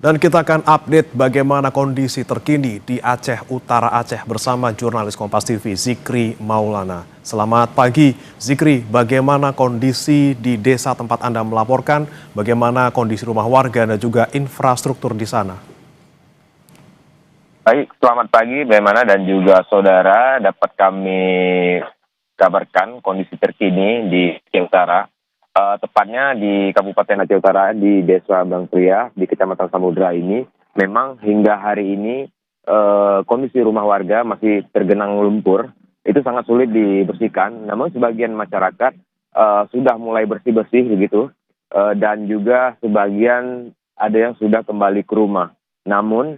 Dan kita akan update bagaimana kondisi terkini di Aceh Utara Aceh bersama jurnalis Kompas TV Zikri Maulana. Selamat pagi Zikri, bagaimana kondisi di desa tempat Anda melaporkan, bagaimana kondisi rumah warga dan juga infrastruktur di sana? Baik, selamat pagi bagaimana dan juga saudara, dapat kami kabarkan kondisi terkini di Aceh Utara. Tepatnya di Kabupaten Aceh Utara, di Desa Bang Pria, di Kecamatan Samudra ini, memang hingga hari ini kondisi rumah warga masih tergenang lumpur, itu sangat sulit dibersihkan. Namun sebagian masyarakat sudah mulai bersih-bersih begitu, dan juga sebagian ada yang sudah kembali ke rumah. Namun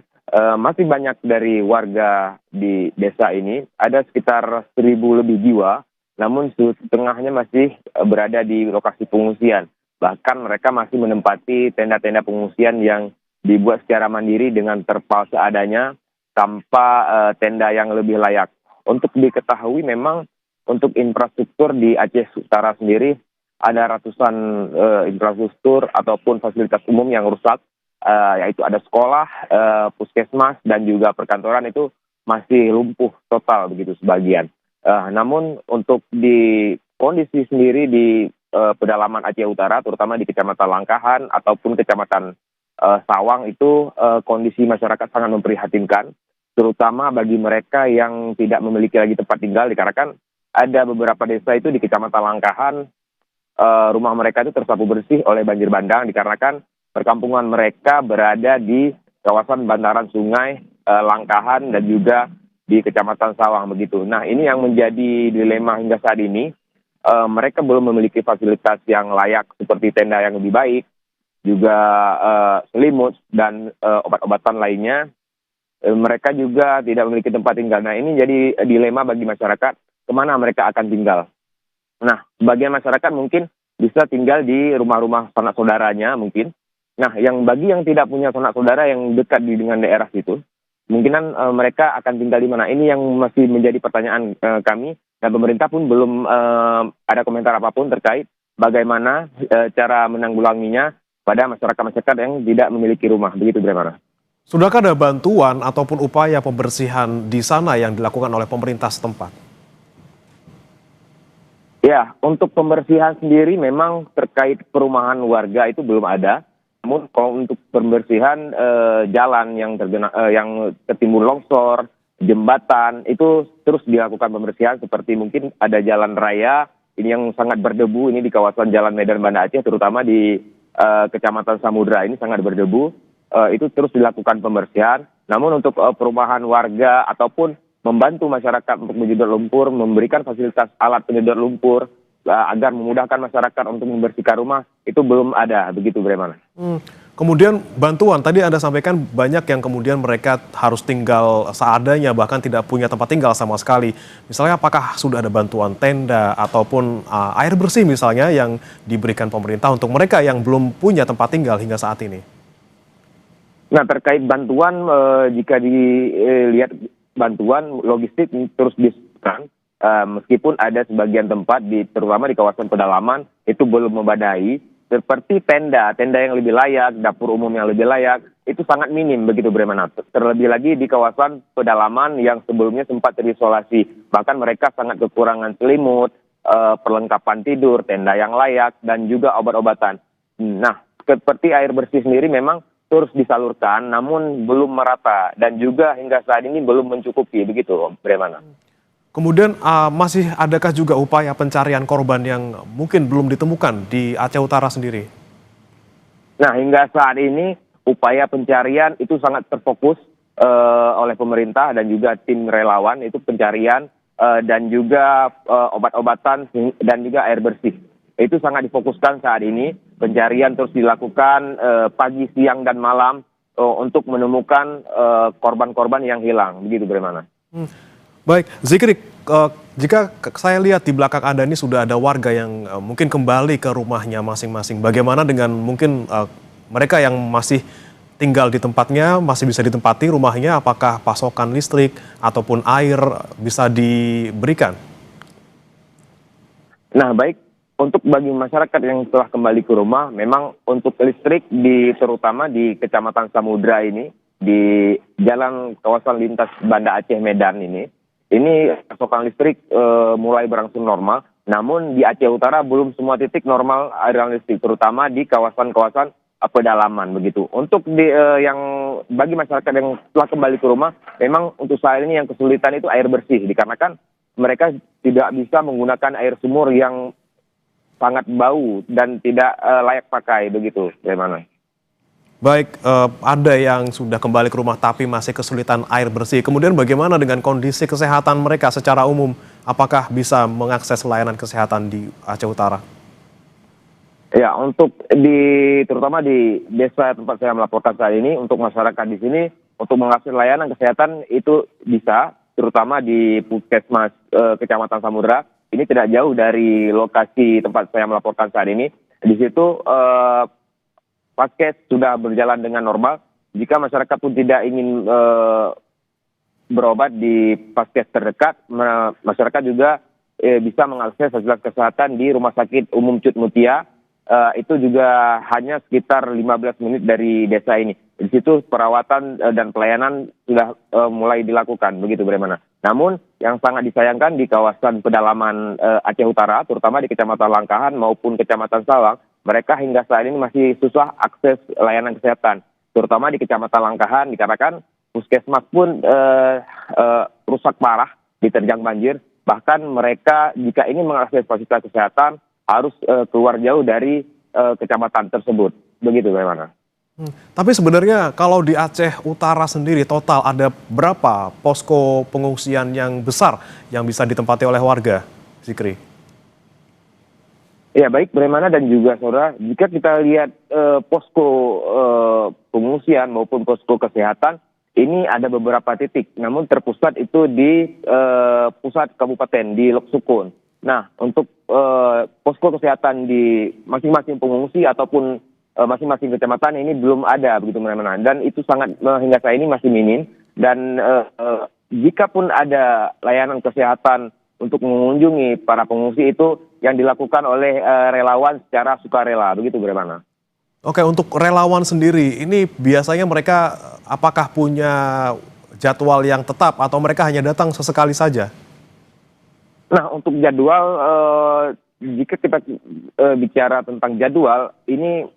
masih banyak dari warga di desa ini, ada sekitar 1.000 lebih jiwa, namun setengahnya masih berada di lokasi pengungsian. Bahkan mereka masih menempati tenda-tenda pengungsian yang dibuat secara mandiri dengan terpal seadanya tanpa tenda yang lebih layak. Untuk diketahui memang untuk infrastruktur di Aceh Utara sendiri ada ratusan infrastruktur ataupun fasilitas umum yang rusak, yaitu ada sekolah, puskesmas dan juga perkantoran itu masih lumpuh total begitu sebagian. Namun untuk di kondisi sendiri di pedalaman Aceh Utara, terutama di Kecamatan Langkahan ataupun Kecamatan Sawang itu kondisi masyarakat sangat memprihatinkan, terutama bagi mereka yang tidak memiliki lagi tempat tinggal, dikarenakan ada beberapa desa itu di Kecamatan Langkahan, rumah mereka itu tersapu bersih oleh banjir bandang, dikarenakan perkampungan mereka berada di kawasan bantaran sungai Langkahan dan juga di Kecamatan Sawang begitu. Nah, ini yang menjadi dilema hingga saat ini. Mereka belum memiliki fasilitas yang layak seperti tenda yang lebih baik, juga selimut dan obat-obatan lainnya. Mereka juga tidak memiliki tempat tinggal. Nah, ini jadi dilema bagi masyarakat, kemana mereka akan tinggal. Nah, sebagian masyarakat mungkin bisa tinggal di rumah-rumah sanak saudaranya mungkin. Nah, bagi yang tidak punya sanak saudara yang dekat dengan daerah situ, kemungkinan mereka akan tinggal di mana. Ini yang masih menjadi pertanyaan kami, dan pemerintah pun belum ada komentar apapun terkait bagaimana cara menanggulanginya pada masyarakat-masyarakat yang tidak memiliki rumah. Begitu, bagaimana? Sudahkah ada bantuan ataupun upaya pembersihan di sana yang dilakukan oleh pemerintah setempat? Ya, untuk pembersihan sendiri memang terkait perumahan warga itu belum ada. Namun kalau untuk pembersihan jalan yang tertimbun longsor, jembatan, itu terus dilakukan pembersihan, seperti mungkin ada jalan raya ini yang sangat berdebu, ini di kawasan Jalan Medan Banda Aceh, terutama di Kecamatan Samudra ini sangat berdebu, itu terus dilakukan pembersihan. Namun untuk perumahan warga ataupun membantu masyarakat untuk menyedot lumpur, memberikan fasilitas alat penyedot lumpur, agar memudahkan masyarakat untuk membersihkan rumah, itu belum ada, begitu bagaimana? Kemudian bantuan, tadi Anda sampaikan banyak yang kemudian mereka harus tinggal seadanya, bahkan tidak punya tempat tinggal sama sekali. Misalnya apakah sudah ada bantuan tenda ataupun air bersih misalnya yang diberikan pemerintah untuk mereka yang belum punya tempat tinggal hingga saat ini? Nah, terkait bantuan, jika dilihat bantuan logistik terus disediakan, meskipun ada sebagian tempat terutama di kawasan pedalaman itu belum memadai, seperti tenda yang lebih layak, dapur umum yang lebih layak, itu sangat minim begitu, bagaimana? Terlebih lagi di kawasan pedalaman yang sebelumnya sempat terisolasi, bahkan mereka sangat kekurangan selimut, perlengkapan tidur, tenda yang layak, dan juga obat-obatan. Nah, seperti air bersih sendiri memang terus disalurkan, namun belum merata, dan juga hingga saat ini belum mencukupi, begitu, bagaimana? Kemudian masih adakah juga upaya pencarian korban yang mungkin belum ditemukan di Aceh Utara sendiri? Nah, hingga saat ini upaya pencarian itu sangat terfokus oleh pemerintah dan juga tim relawan, itu pencarian dan juga obat-obatan dan juga air bersih. Itu sangat difokuskan saat ini. Pencarian terus dilakukan pagi, siang, dan malam untuk menemukan korban-korban yang hilang. Begitu, bagaimana? Baik, Zikri, jika saya lihat di belakang Anda ini sudah ada warga yang mungkin kembali ke rumahnya masing-masing. Bagaimana dengan mungkin mereka yang masih tinggal di tempatnya, masih bisa ditempati rumahnya, apakah pasokan listrik ataupun air bisa diberikan? Nah, baik. untuk bagi masyarakat yang telah kembali ke rumah, memang untuk listrik terutama di Kecamatan Samudra ini, di jalan kawasan lintas Banda Aceh Medan ini pasokan listrik mulai berangsur normal. Namun di Aceh Utara belum semua titik normal aliran listrik, terutama di kawasan-kawasan pedalaman begitu. Untuk yang bagi masyarakat yang telah kembali ke rumah, memang untuk saat ini yang kesulitan itu air bersih, dikarenakan mereka tidak bisa menggunakan air sumur yang sangat bau dan tidak layak pakai begitu, bagaimana? Baik, ada yang sudah kembali ke rumah tapi masih kesulitan air bersih. Kemudian bagaimana dengan kondisi kesehatan mereka secara umum? Apakah bisa mengakses layanan kesehatan di Aceh Utara? Ya, untuk terutama di desa tempat saya melaporkan saat ini, untuk masyarakat di sini untuk mengakses layanan kesehatan itu bisa, terutama di Puskesmas Kecamatan Samudra. Ini tidak jauh dari lokasi tempat saya melaporkan saat ini. Di situ Paskes sudah berjalan dengan normal. Jika masyarakat pun tidak ingin berobat di Paskes terdekat, masyarakat juga bisa mengakses fasilitas kesehatan di Rumah Sakit Umum Cut Mutia. Itu juga hanya sekitar 15 menit dari desa ini. Di situ perawatan dan pelayanan sudah mulai dilakukan, begitu bagaimana. Namun yang sangat disayangkan di kawasan pedalaman Aceh Utara, terutama di Kecamatan Langkahan maupun Kecamatan Sawang, mereka hingga saat ini masih susah akses layanan kesehatan. Terutama di Kecamatan Langkahan, dikarenakan puskesmas pun rusak parah, diterjang banjir. Bahkan mereka jika ingin mengakses fasilitas kesehatan harus keluar jauh dari kecamatan tersebut. Begitu bagaimana? Tapi sebenarnya kalau di Aceh Utara sendiri total ada berapa posko pengungsian yang besar yang bisa ditempati oleh warga, Zikri? Ya baik, bagaimana dan juga saudara, jika kita lihat posko pengungsian maupun posko kesehatan, ini ada beberapa titik, namun terpusat itu di pusat kabupaten, di Lok Sukun. Nah, untuk posko kesehatan di masing-masing pengungsi ataupun masing-masing kecamatan ini belum ada begitu mana-mana, dan itu sangat hingga saat ini masih minim. Dan jika pun ada layanan kesehatan untuk mengunjungi para pengungsi, itu yang dilakukan oleh relawan secara sukarela, begitu bagaimana? Oke, untuk relawan sendiri ini biasanya mereka apakah punya jadwal yang tetap atau mereka hanya datang sesekali saja? Nah, untuk jadwal, jika kita bicara tentang jadwal, ini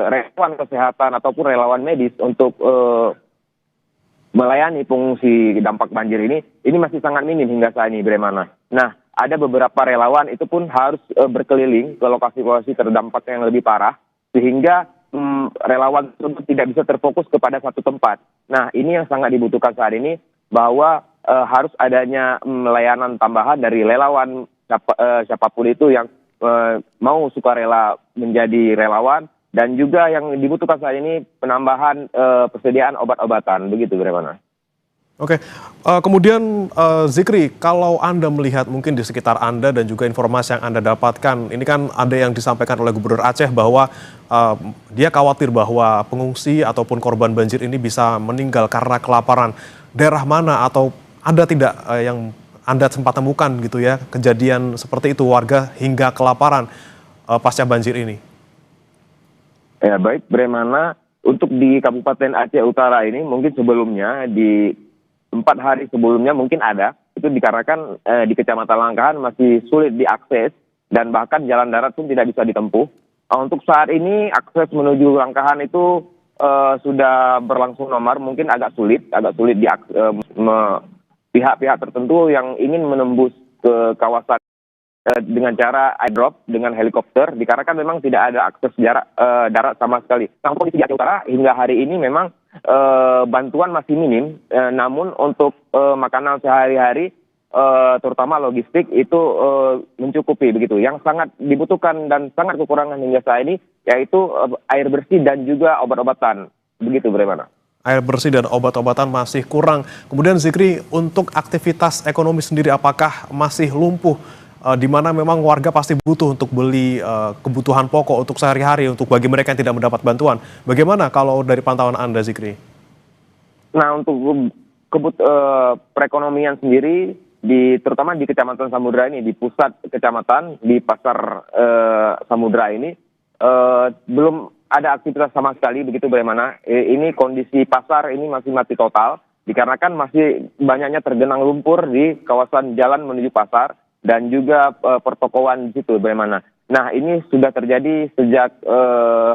relawan kesehatan ataupun relawan medis untuk melayani pengungsi dampak banjir ini masih sangat minim hingga saat ini, bagaimana. Nah, ada beberapa relawan itu pun harus berkeliling ke lokasi-lokasi terdampak yang lebih parah, sehingga relawan tersebut tidak bisa terfokus kepada satu tempat. Nah, ini yang sangat dibutuhkan saat ini, bahwa harus adanya layanan tambahan dari relawan siapapun itu yang mau sukarela menjadi relawan, dan juga yang dibutuhkan saat ini penambahan persediaan obat-obatan, begitu bagaimana? Oke, kemudian Zikri, kalau Anda melihat mungkin di sekitar Anda dan juga informasi yang Anda dapatkan, ini kan ada yang disampaikan oleh Gubernur Aceh bahwa dia khawatir bahwa pengungsi ataupun korban banjir ini bisa meninggal karena kelaparan. Daerah mana atau ada tidak yang Anda sempat temukan gitu ya, kejadian seperti itu warga hingga kelaparan pasca banjir ini? Ya baik, bagaimana untuk di Kabupaten Aceh Utara ini mungkin sebelumnya di 4 hari sebelumnya mungkin ada, itu dikarenakan di Kecamatan Langkahan masih sulit diakses dan bahkan jalan darat pun tidak bisa ditempuh. Untuk saat ini akses menuju Langkahan itu sudah berlangsung normal, mungkin agak sulit pihak-pihak tertentu yang ingin menembus ke kawasan dengan cara airdrop dengan helikopter, dikarenakan memang tidak ada akses darat sama sekali. Nah, kondisi di Aceh Utara hingga hari ini memang bantuan masih minim, namun untuk makanan sehari-hari, terutama logistik itu mencukupi begitu. Yang sangat dibutuhkan dan sangat kekurangan hingga saat ini yaitu air bersih dan juga obat-obatan, begitu bagaimana? Air bersih dan obat-obatan masih kurang. Kemudian Zikri, untuk aktivitas ekonomi sendiri apakah masih lumpuh? Di mana memang warga pasti butuh untuk beli kebutuhan pokok untuk sehari-hari untuk bagi mereka yang tidak mendapat bantuan. Bagaimana kalau dari pantauan Anda, Zikri? Nah, untuk perekonomian sendiri terutama di Kecamatan Samudra ini, di pusat kecamatan, di pasar Samudra ini, belum ada aktivitas sama sekali, begitu bagaimana. Ini kondisi pasar ini masih mati total, dikarenakan masih banyaknya tergenang lumpur di kawasan jalan menuju pasar, dan juga pertokoan di situ bagaimana. Nah, ini sudah terjadi sejak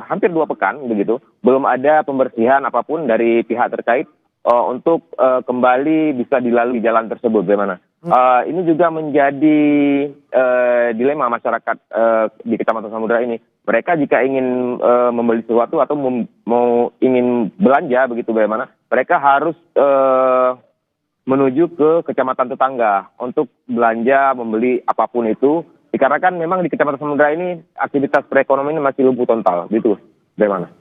hampir 2 pekan, begitu. Belum ada pembersihan apapun dari pihak terkait untuk kembali bisa dilalui jalan tersebut, bagaimana. Ini juga menjadi dilema masyarakat di Kecamatan Samudra ini. Mereka jika ingin membeli sesuatu atau ingin belanja, begitu bagaimana, mereka harus menuju ke kecamatan tetangga untuk belanja, membeli apapun itu. Dikarenakan memang di Kecamatan Samudra ini aktivitas perekonomian masih lumpuh total, gitu. Bagaimana?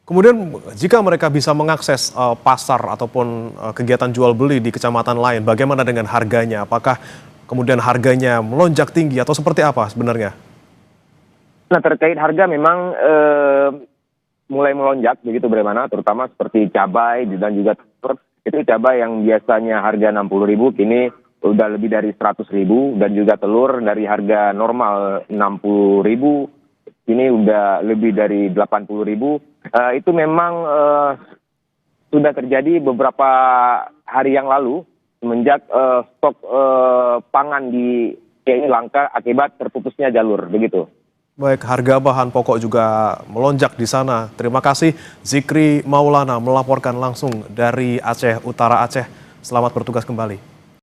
Kemudian jika mereka bisa mengakses pasar ataupun kegiatan jual beli di kecamatan lain, bagaimana dengan harganya? Apakah kemudian harganya melonjak tinggi atau seperti apa sebenarnya? Nah, terkait harga memang mulai melonjak, begitu bagaimana, terutama seperti cabai dan juga telur. Itu cabai yang biasanya harga 60.000 kini udah lebih dari 100.000, dan juga telur dari harga normal 60.000 kini udah lebih dari 80.000. Itu memang sudah terjadi beberapa hari yang lalu semenjak stok pangan di ini langka akibat terputusnya jalur, begitu. Baik, harga bahan pokok juga melonjak di sana. Terima kasih Zikri Maulana melaporkan langsung dari Aceh Utara Aceh. Selamat bertugas kembali.